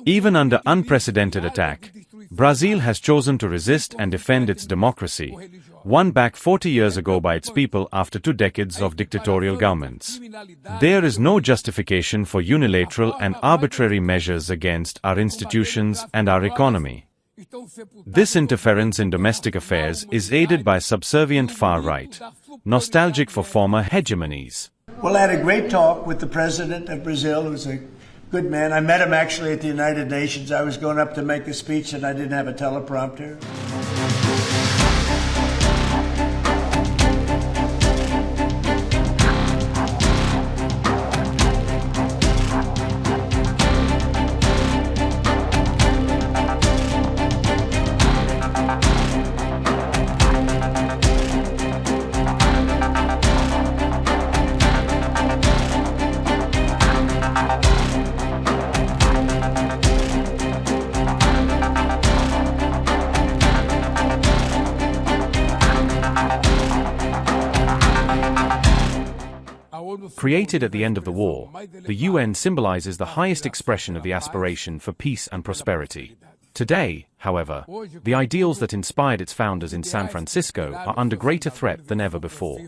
Even under unprecedented attack, Brazil has chosen to resist and defend its democracy, won back 40 years ago by its people after 2 decades of dictatorial governments. There is no justification for unilateral and arbitrary measures against our institutions and our economy. This interference in domestic affairs is aided by subservient far-right, nostalgic for former hegemonies. Well, I had a great talk with the president of Brazil, who's a good man. I met him actually at the United Nations. I was going up to make a speech and I didn't have a teleprompter. Created at the end of the war, the UN symbolizes the highest expression of the aspiration for peace and prosperity. Today, however, the ideals that inspired its founders in San Francisco are under greater threat than ever before.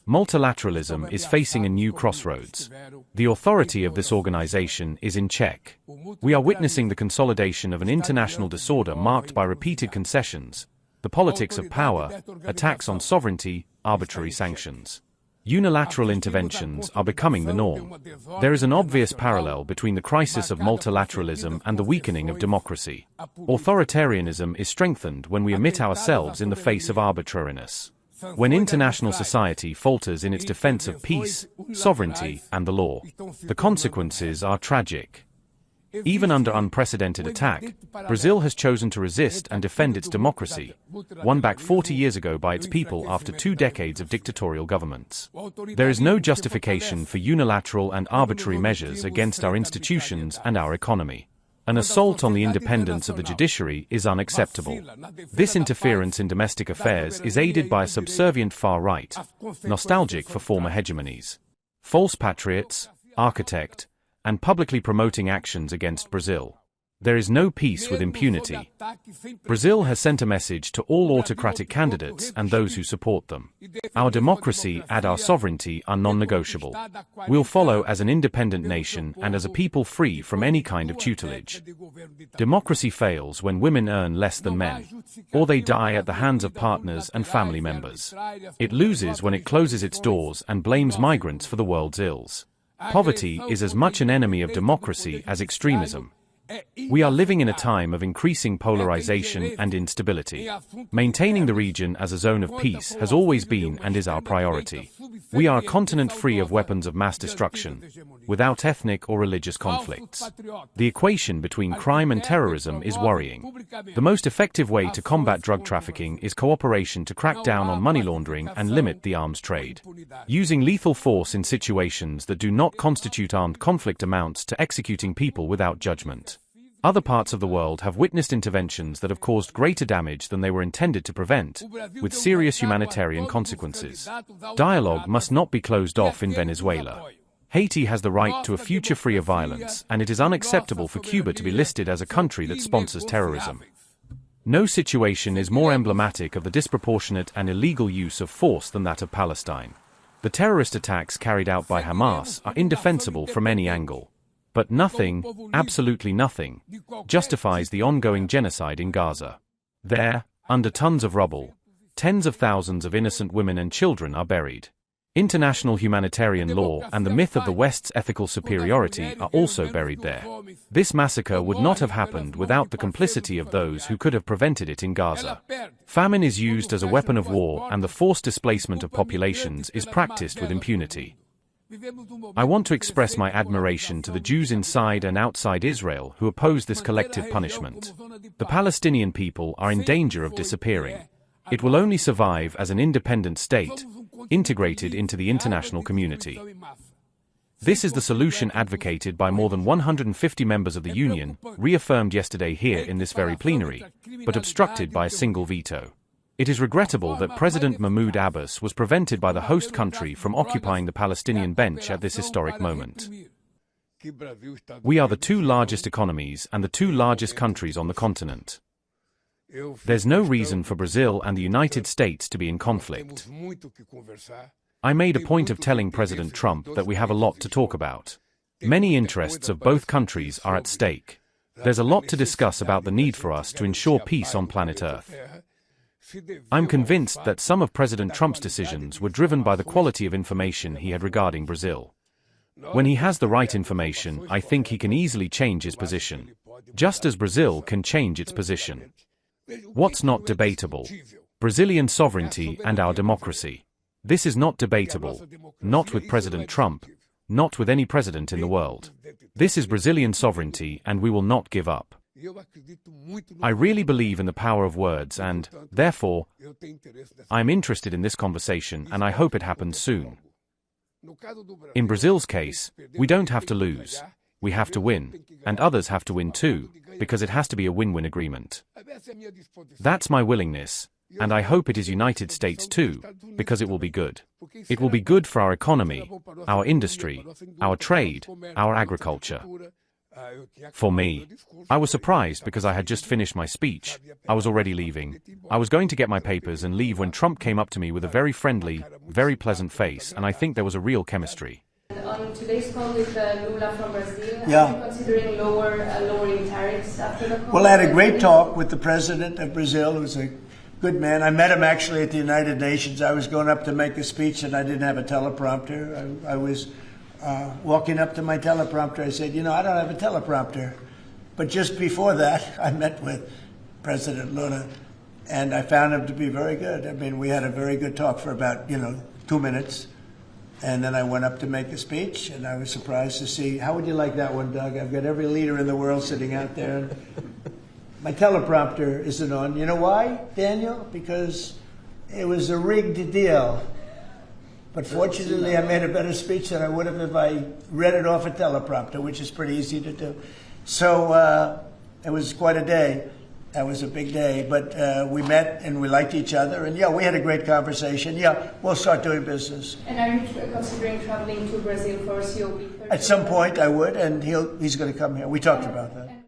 Multilateralism is facing a new crossroads. The authority of this organization is in check. We are witnessing the consolidation of an international disorder marked by repeated concessions, the politics of power, attacks on sovereignty, arbitrary sanctions. Unilateral interventions are becoming the norm. There is an obvious parallel between the crisis of multilateralism and the weakening of democracy. Authoritarianism is strengthened when we omit ourselves in the face of arbitrariness. When international society falters in its defense of peace, sovereignty, and the law, the consequences are tragic. Even under unprecedented attack, Brazil has chosen to resist and defend its democracy, won back 40 years ago by its people after 2 decades of dictatorial governments. There is no justification for unilateral and arbitrary measures against our institutions and our economy. An assault on the independence of the judiciary is unacceptable. This interference in domestic affairs is aided by a subservient far-right, nostalgic for former hegemonies. False patriots, architect, and publicly promoting actions against Brazil. There is no peace with impunity. Brazil has sent a message to all autocratic candidates and those who support them. Our democracy and our sovereignty are non-negotiable. We'll follow as an independent nation and as a people free from any kind of tutelage. Democracy fails when women earn less than men, or they die at the hands of partners and family members. It loses when it closes its doors and blames migrants for the world's ills. Poverty is as much an enemy of democracy as extremism. We are living in a time of increasing polarization and instability. Maintaining the region as a zone of peace has always been and is our priority. We are a continent free of weapons of mass destruction, without ethnic or religious conflicts. The equation between crime and terrorism is worrying. The most effective way to combat drug trafficking is cooperation to crack down on money laundering and limit the arms trade. Using lethal force in situations that do not constitute armed conflict amounts to executing people without judgment. Other parts of the world have witnessed interventions that have caused greater damage than they were intended to prevent, with serious humanitarian consequences. Dialogue must not be closed off in Venezuela. Haiti has the right to a future free of violence, and it is unacceptable for Cuba to be listed as a country that sponsors terrorism. No situation is more emblematic of the disproportionate and illegal use of force than that of Palestine. The terrorist attacks carried out by Hamas are indefensible from any angle. But nothing, absolutely nothing, justifies the ongoing genocide in Gaza. There, under tons of rubble, tens of thousands of innocent women and children are buried. International humanitarian law and the myth of the West's ethical superiority are also buried there. This massacre would not have happened without the complicity of those who could have prevented it in Gaza. Famine is used as a weapon of war, and the forced displacement of populations is practiced with impunity. I want to express my admiration to the Jews inside and outside Israel who oppose this collective punishment. The Palestinian people are in danger of disappearing. It will only survive as an independent state, integrated into the international community. This is the solution advocated by more than 150 members of the Union, reaffirmed yesterday here in this very plenary, but obstructed by a single veto. It is regrettable that President Mahmoud Abbas was prevented by the host country from occupying the Palestinian bench at this historic moment. We are the two largest economies and the two largest countries on the continent. There's no reason for Brazil and the United States to be in conflict. I made a point of telling President Trump that we have a lot to talk about. Many interests of both countries are at stake. There's a lot to discuss about the need for us to ensure peace on planet Earth. I'm convinced that some of President Trump's decisions were driven by the quality of information he had regarding Brazil. When he has the right information, I think he can easily change his position, just as Brazil can change its position. What's not debatable? Brazilian sovereignty and our democracy. This is not debatable, not with President Trump, not with any president in the world. This is Brazilian sovereignty and we will not give up. I really believe in the power of words and, therefore, I'm interested in this conversation and I hope it happens soon. In Brazil's case, we don't have to lose. We have to win, and others have to win too, because it has to be a win-win agreement. That's my willingness, and I hope it is United States too, because it will be good. It will be good for our economy, our industry, our trade, our agriculture. For me, I was surprised because I had just finished my speech. I was already leaving. I was going to get my papers and leave when Trump came up to me with a very friendly, very pleasant face, and I think there was a real chemistry. On today's call with Lula from Brazil, are you considering lowering tariffs after the call? Well, I had a great talk with the president of Brazil, who's a good man. I met him actually at the United Nations. I was going up to make a speech and I didn't have a teleprompter. I was walking up to my teleprompter. I said, I don't have a teleprompter. But just before that, I met with President Lula and I found him to be very good. I mean, we had a very good talk for about, 2 minutes. And then I went up to make a speech, and I was surprised to see, how would you like that one, Doug? I've got every leader in the world sitting out there. And my teleprompter isn't on. You know why, Daniel? Because it was a rigged deal. But fortunately, I made a better speech than I would have if I read it off a teleprompter, which is pretty easy to do. So it was quite a day. That was a big day, but we met and we liked each other, and we had a great conversation. We'll start doing business. And are you considering traveling to Brazil for COP? At some point I would, and he's going to come here. We talked about that.